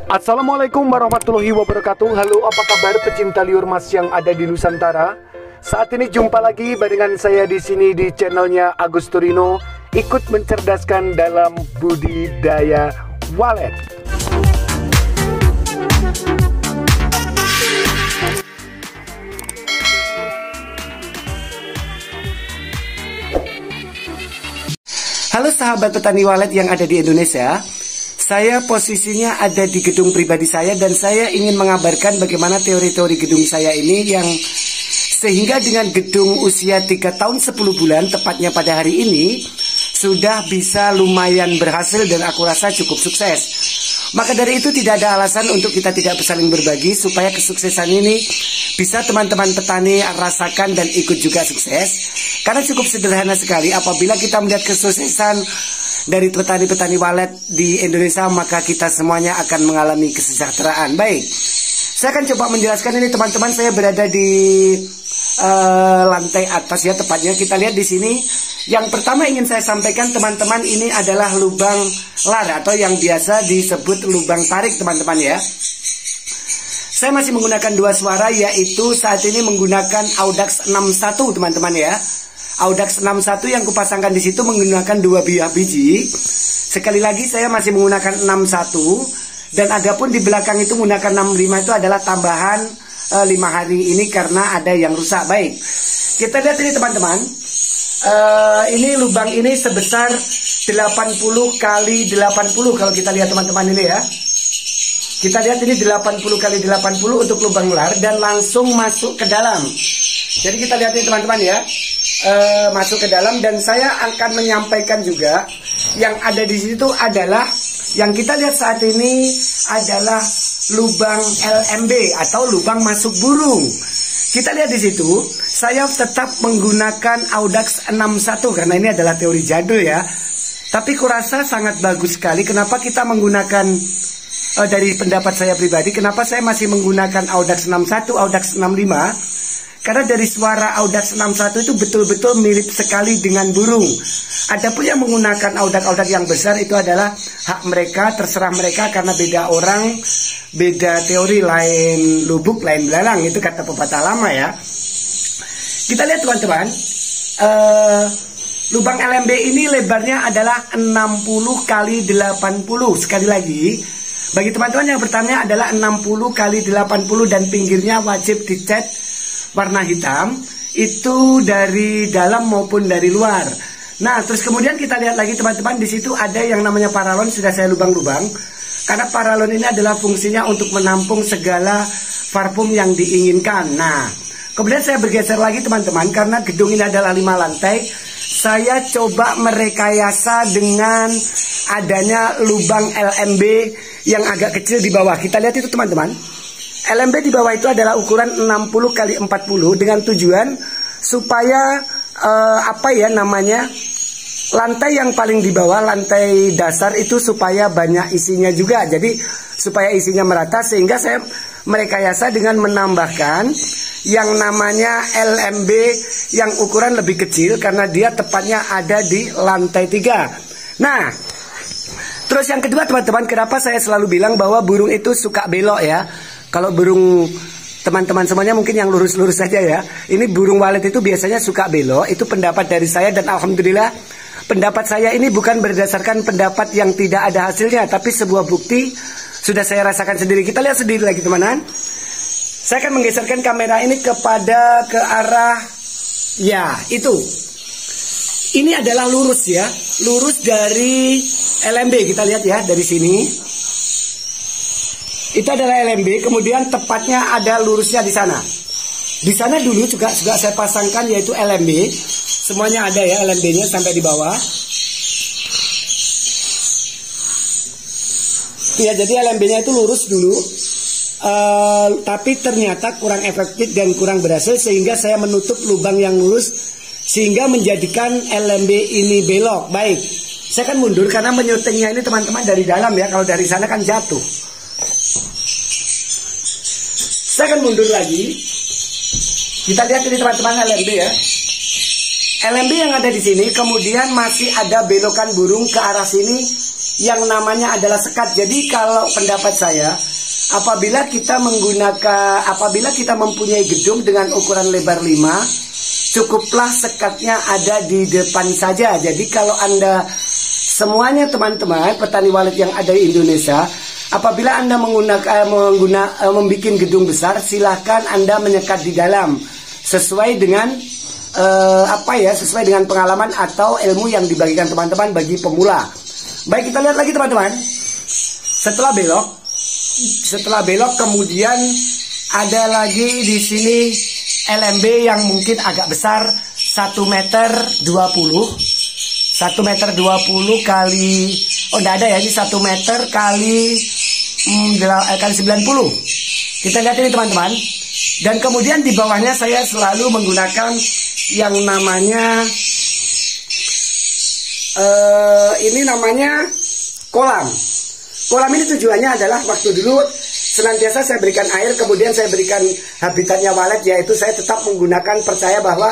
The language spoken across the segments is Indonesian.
Assalamualaikum warahmatullahi wabarakatuh. Halo, apa kabar pecinta liur mas yang ada di Nusantara? Saat ini jumpa lagi barengan saya di sini di channelnya Agus Turino, ikut mencerdaskan dalam budidaya walet. Halo sahabat petani walet yang ada di Indonesia. Saya posisinya ada di gedung pribadi saya dan saya ingin mengabarkan bagaimana teori-teori gedung saya ini yang sehingga dengan gedung usia 3 tahun 10 bulan tepatnya pada hari ini sudah bisa lumayan berhasil dan aku rasa cukup sukses. Maka dari itu tidak ada alasan untuk kita tidak saling berbagi supaya kesuksesan ini bisa teman-teman petani rasakan dan ikut juga sukses. Karena cukup sederhana sekali, apabila kita melihat kesuksesan dari petani-petani walet di Indonesia, maka kita semuanya akan mengalami kesejahteraan. Baik, saya akan coba menjelaskan ini teman-teman. Saya berada di lantai atas ya, tepatnya kita lihat di sini. Yang pertama ingin saya sampaikan teman-teman, ini adalah lubang lar atau yang biasa disebut lubang tarik teman-teman ya. Saya masih menggunakan dua suara, yaitu saat ini menggunakan Audax 61 teman-teman ya. Audax 61 yang kupasangkan di situ menggunakan 2 buah biji. Sekali lagi saya masih menggunakan 61 dan adapun di belakang itu menggunakan 65 itu adalah tambahan 5 hari ini karena ada yang rusak. Baik, kita lihat ini teman-teman. Ini lubang ini sebesar 80 kali 80 kalau kita lihat teman-teman ini ya. Kita lihat ini 80 kali 80 untuk lubang lar dan langsung masuk ke dalam. Jadi kita lihat ini teman-teman ya. Masuk ke dalam dan saya akan menyampaikan juga yang ada di situ adalah yang kita lihat saat ini adalah lubang LMB atau lubang masuk burung. Kita lihat di situ, saya tetap menggunakan Audax 61 karena ini adalah teori jadul ya. Tapi kurasa sangat bagus sekali. Kenapa kita menggunakan dari pendapat saya pribadi, kenapa saya masih menggunakan Audax 61, Audax 65? Karena dari suara Audax 61 itu betul-betul mirip sekali dengan burung. Adapun yang menggunakan Audax yang besar itu adalah hak mereka, terserah mereka karena beda orang, beda teori, lain lubuk, lain belalang. Itu kata pepatah lama ya. Kita lihat teman-teman, lubang LMB ini lebarnya adalah 60 kali 80. Sekali lagi, bagi teman-teman yang bertanya adalah 60 kali 80 dan pinggirnya wajib dicat warna hitam, itu dari dalam maupun dari luar. Nah, terus kemudian kita lihat lagi teman-teman, di situ ada yang namanya paralon, sudah saya lubang-lubang. Karena paralon ini adalah fungsinya untuk menampung segala parfum yang diinginkan. Nah, kemudian saya bergeser lagi teman-teman, karena gedung ini adalah 5 lantai. Saya coba merekayasa dengan adanya lubang LMB yang agak kecil di bawah. Kita lihat itu teman-teman. LMB di bawah itu adalah ukuran 60 kali 40 dengan tujuan supaya lantai yang paling di bawah, lantai dasar itu supaya banyak isinya juga. Jadi supaya isinya merata, sehingga saya merekayasa dengan menambahkan yang namanya LMB yang ukuran lebih kecil karena dia tepatnya ada di lantai 3. Nah, terus yang kedua teman-teman, kenapa saya selalu bilang bahwa burung itu suka belok ya. Kalau burung teman-teman semuanya mungkin yang lurus-lurus saja ya. Ini burung walet itu biasanya suka belok. Itu pendapat dari saya dan alhamdulillah pendapat saya ini bukan berdasarkan pendapat yang tidak ada hasilnya, tapi sebuah bukti sudah saya rasakan sendiri. Kita lihat sendiri lagi teman-teman. Saya akan menggeserkan kamera ini ke arah ya itu. Ini adalah lurus ya. Lurus dari LMB, kita lihat ya dari sini. Itu adalah LMB, kemudian tepatnya ada lurusnya di sana. Di sana dulu juga saya pasangkan yaitu LMB. Semuanya ada ya LMB-nya sampai di bawah. Ya, jadi LMB-nya itu lurus dulu. Tapi ternyata kurang efektif dan kurang berhasil sehingga saya menutup lubang yang lurus sehingga menjadikan LMB ini belok. Baik, saya akan mundur karena menyutingnya ini teman-teman dari dalam ya. Kalau dari sana kan jatuh. Saya akan mundur lagi. Kita lihat ini teman-teman LMB ya. LMB yang ada di sini, kemudian masih ada belokan burung ke arah sini yang namanya adalah sekat. Jadi kalau pendapat saya, apabila kita mempunyai gedung dengan ukuran lebar 5, cukuplah sekatnya ada di depan saja. Jadi kalau Anda semuanya teman-teman petani walet yang ada di Indonesia, apabila Anda membuat gedung besar, silahkan Anda menyekat di dalam sesuai dengan sesuai dengan pengalaman atau ilmu yang dibagikan teman-teman bagi pemula. Baik, kita lihat lagi teman-teman. Setelah belok kemudian ada lagi di sini LMB yang mungkin agak besar, 1 meter 20 kali, enggak ada ya, ini 1 meter kali 90. Kita lihat ini teman-teman. Dan kemudian di bawahnya saya selalu menggunakan yang namanya ini namanya kolam. Kolam ini tujuannya adalah waktu dulu senantiasa saya berikan air, kemudian saya berikan habitatnya walet, yaitu saya tetap menggunakan, percaya bahwa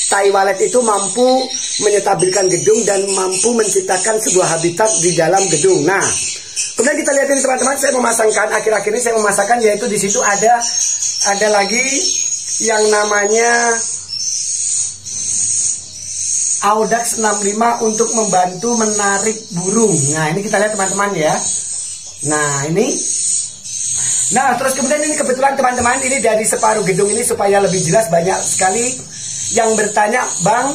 tai walet itu mampu menyetabilkan gedung dan mampu menciptakan sebuah habitat di dalam gedung. Nah, kemudian kita lihat ini teman-teman, saya memasangkan, akhir-akhir ini saya memasangkan, yaitu di situ ada lagi yang namanya Audax 65 untuk membantu menarik burung. Nah, ini kita lihat teman-teman ya. Nah, ini. Nah, terus kemudian ini kebetulan teman-teman, ini dari separuh gedung ini supaya lebih jelas, banyak sekali yang bertanya, Bang,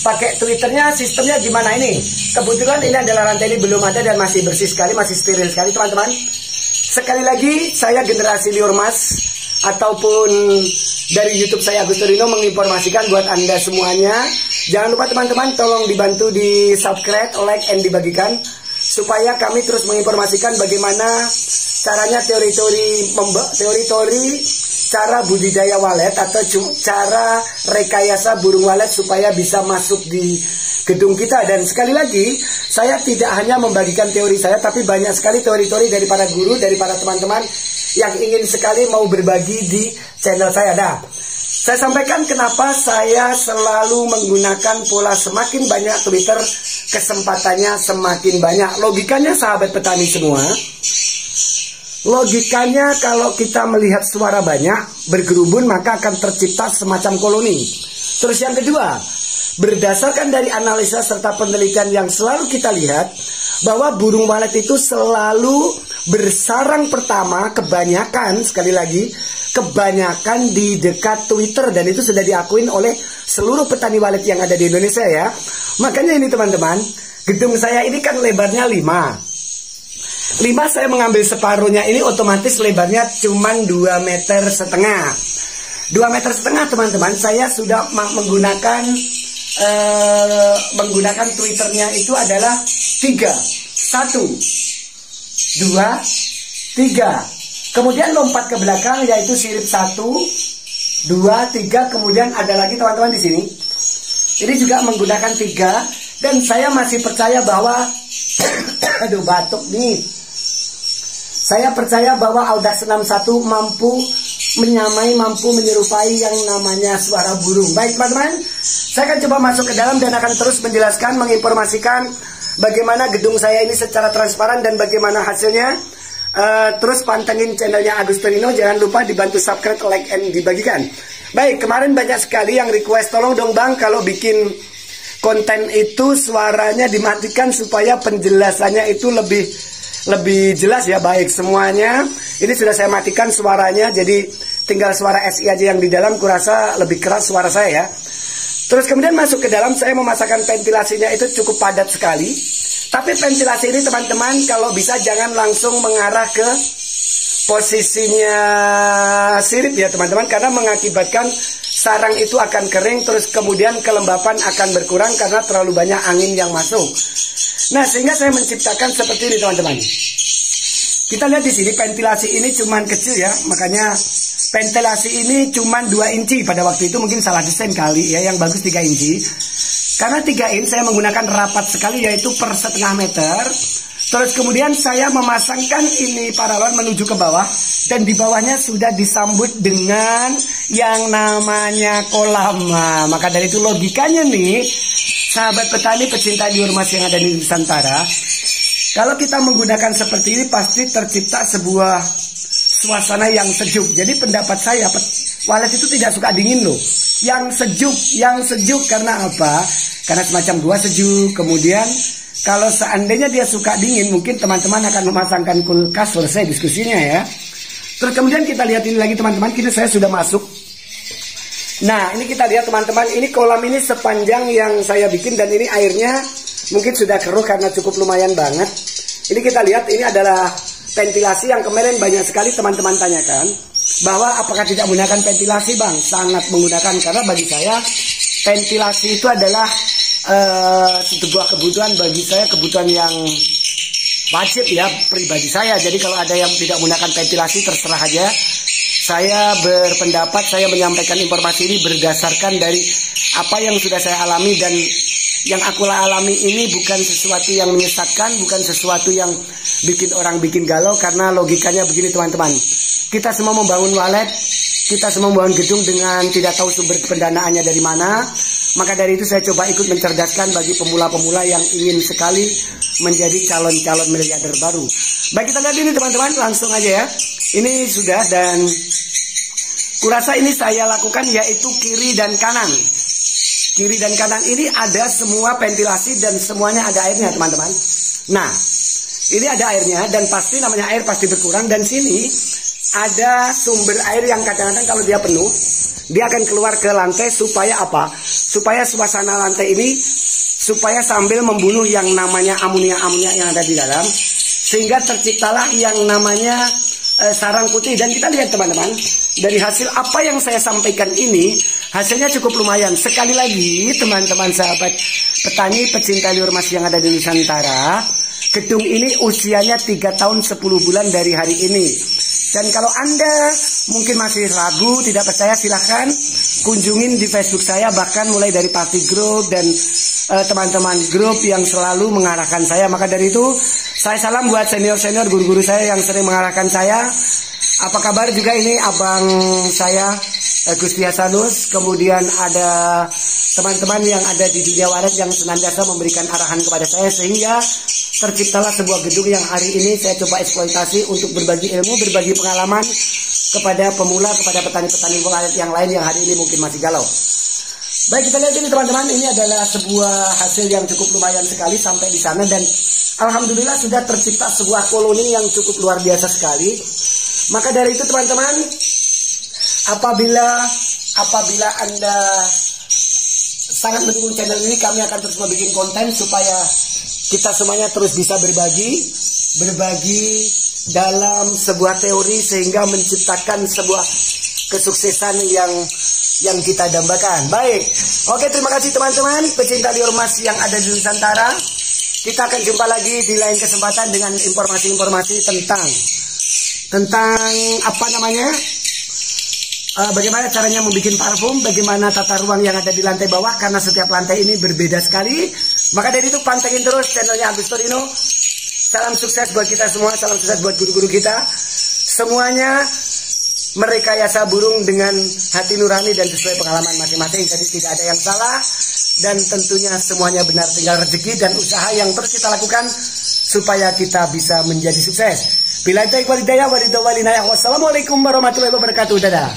pakai Twitternya sistemnya gimana ini? Kebetulan ini adalah rantai ini belum ada dan masih bersih sekali, masih steril sekali teman-teman. Sekali lagi, saya generasi liur mas ataupun dari YouTube saya Agus Torino menginformasikan buat Anda semuanya. Jangan lupa teman-teman, tolong dibantu di subscribe, like, and dibagikan supaya kami terus menginformasikan bagaimana caranya teori-teori cara budidaya walet atau cara rekayasa burung walet supaya bisa masuk di gedung kita. Dan sekali lagi, saya tidak hanya membagikan teori saya, tapi banyak sekali teori-teori dari para guru, dari para teman-teman yang ingin sekali mau berbagi di channel saya. Nah, saya sampaikan kenapa saya selalu menggunakan pola semakin banyak Twitter, kesempatannya semakin banyak. Logikanya sahabat petani semua, logikanya kalau kita melihat suara banyak bergerumbun maka akan tercipta semacam koloni. Terus yang kedua, berdasarkan dari analisa serta penelitian yang selalu kita lihat, bahwa burung walet itu selalu bersarang pertama kebanyakan, sekali lagi, kebanyakan di dekat Twitter, dan itu sudah diakuin oleh seluruh petani walet yang ada di Indonesia ya. Makanya ini teman-teman, gedung saya ini kan lebarnya 5 saya mengambil separuhnya, ini otomatis lebarnya cuma 2,5 meter. 2,5 meter teman-teman, saya sudah menggunakan Twitternya itu adalah 3, 1, 2, 3. Kemudian lompat ke belakang yaitu sirip 1, 2, 3. Kemudian ada lagi teman-teman di sini. Ini juga menggunakan 3, dan saya masih percaya bahwa aduh batuk nih. Saya percaya bahwa Audax 61 mampu menyamai, mampu menyerupai yang namanya suara burung. Baik teman-teman, saya akan coba masuk ke dalam dan akan terus menjelaskan, menginformasikan bagaimana gedung saya ini secara transparan dan bagaimana hasilnya. Terus pantengin channelnya Agus Torino, jangan lupa dibantu subscribe, like, and dibagikan. Baik, kemarin banyak sekali yang request, tolong dong Bang kalau bikin konten itu suaranya dimatikan supaya penjelasannya itu lebih jelas ya. Baik, semuanya ini sudah saya matikan suaranya, jadi tinggal suara SI aja yang di dalam, kurasa lebih keras suara saya ya. Terus kemudian masuk ke dalam, saya memasakkan ventilasinya itu cukup padat sekali. Tapi ventilasi ini teman-teman kalau bisa jangan langsung mengarah ke posisinya sirip ya teman-teman, karena mengakibatkan sarang itu akan kering, terus kemudian kelembapan akan berkurang karena terlalu banyak angin yang masuk. Nah, sehingga saya menciptakan seperti ini teman-teman. Kita lihat di sini ventilasi ini cuman kecil ya, makanya ventilasi ini cuman 2 inci pada waktu itu, mungkin salah desain kali ya, yang bagus 3 inci. Karena 3 inci saya menggunakan rapat sekali yaitu per 0,5 meter. Terus kemudian saya memasangkan ini paralon menuju ke bawah, dan di bawahnya sudah disambut dengan yang namanya kolam. Nah, maka dari itu logikanya nih, sahabat petani pecinta liur mas yang ada di Nusantara, Kalau kita menggunakan seperti ini pasti tercipta sebuah suasana yang sejuk. Jadi pendapat saya, walet itu tidak suka dingin loh. Yang sejuk karena apa? Karena semacam gua sejuk. Kemudian kalau seandainya dia suka dingin, mungkin teman-teman akan memasangkan kulkas, selesai diskusinya ya. Terus kemudian kita lihat ini lagi teman-teman, kini saya sudah masuk. Nah ini kita lihat teman-teman, ini kolam ini sepanjang yang saya bikin dan ini airnya mungkin sudah keruh karena cukup lumayan banget. Ini kita lihat, ini adalah ventilasi yang kemarin banyak sekali teman-teman tanyakan. Bahwa apakah tidak menggunakan ventilasi bang? Sangat menggunakan, karena bagi saya ventilasi itu adalah sebuah kebutuhan bagi saya, kebutuhan yang wajib ya pribadi saya. Jadi kalau ada yang tidak menggunakan ventilasi terserah aja. Saya berpendapat, saya menyampaikan informasi ini berdasarkan dari apa yang sudah saya alami, dan yang aku alami ini bukan sesuatu yang menyesatkan, bukan sesuatu yang bikin orang bikin galau, karena logikanya begini teman-teman. Kita semua membangun walet, kita semua membangun gedung dengan tidak tahu sumber pendanaannya dari mana. Maka dari itu saya coba ikut mencerdaskan bagi pemula-pemula yang ingin sekali menjadi calon-calon miliarder baru. Baik, kita lihat ini teman-teman, langsung aja ya. Ini sudah, dan kurasa ini saya lakukan yaitu kiri dan kanan. Kiri dan kanan ini ada semua ventilasi dan semuanya ada airnya teman-teman. Nah, ini ada airnya dan pasti namanya air pasti berkurang, dan sini ada sumber air yang kadang-kadang kalau dia penuh, dia akan keluar ke lantai supaya apa? Supaya suasana lantai ini, supaya sambil membunuh yang namanya amonia-amonia yang ada di dalam, sehingga terciptalah yang namanya sarang putih. Dan kita lihat teman-teman, dari hasil apa yang saya sampaikan ini, hasilnya cukup lumayan. Sekali lagi teman-teman sahabat petani pecinta liur mas yang ada di Nusantara, gedung ini usianya 3 tahun 10 bulan dari hari ini. Dan kalau Anda mungkin masih ragu, tidak percaya, silahkan kunjungin di Facebook saya, bahkan mulai dari party group dan teman-teman grup yang selalu mengarahkan saya. Maka dari itu saya salam buat senior-senior guru-guru saya yang sering mengarahkan saya. Apa kabar juga ini abang saya Gusti Hasanus. Kemudian ada teman-teman yang ada di dunia walet yang senantiasa memberikan arahan kepada saya, sehingga terciptalah sebuah gedung yang hari ini saya coba eksploitasi untuk berbagi ilmu, berbagi pengalaman kepada pemula, kepada petani-petani walet yang lain yang hari ini mungkin masih galau. Baik, kita lihat ini teman-teman, ini adalah sebuah hasil yang cukup lumayan sekali sampai di sana, dan alhamdulillah sudah tercipta sebuah koloni yang cukup luar biasa sekali. Maka dari itu teman-teman, apabila Anda sangat mendukung channel ini, kami akan terus membuat konten supaya kita semuanya terus bisa berbagi dalam sebuah teori, sehingga menciptakan sebuah kesuksesan yang kita dambakan. Baik, oke, terima kasih teman-teman pecinta liur mas yang ada di Nusantara. Kita akan jumpa lagi di lain kesempatan dengan informasi-informasi tentang apa namanya, bagaimana caranya membuat parfum, bagaimana tata ruang yang ada di lantai bawah, karena setiap lantai ini berbeda sekali. Maka dari itu pantengin terus channelnya Agus Torino. Salam sukses buat kita semua, salam sukses buat guru-guru kita. Semuanya merekayasa burung dengan hati nurani dan sesuai pengalaman masing-masing. Jadi tidak ada yang salah, dan tentunya semuanya benar, tinggal rezeki dan usaha yang terus kita lakukan supaya kita bisa menjadi sukses. Bila itu ikhwal hidayah wa ridha wal inayah. Wassalamualaikum warahmatullahi wabarakatuh. Dadah.